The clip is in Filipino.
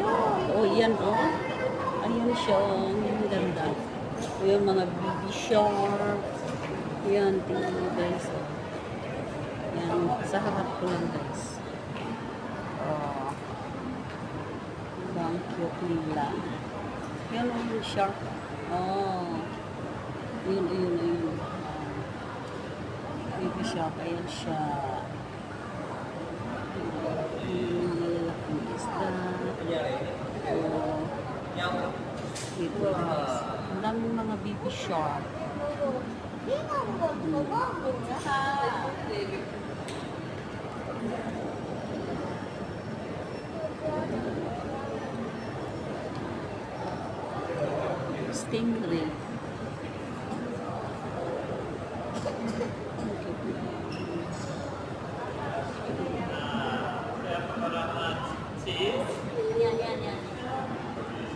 Oh, yan, oh. Ayan siya, oh. Ang ganda. Yung mga baby shark. Yan, tingnan mo guys, oh. Yan, sa harap ko lang guys. Oh. Ang cute nila. Yan, oh, yung shark. Oh. Ayun. Baby shark, ayan siya. Malalaking isda. Oh. Dito guys. Ang daming mga baby shark. Stingray.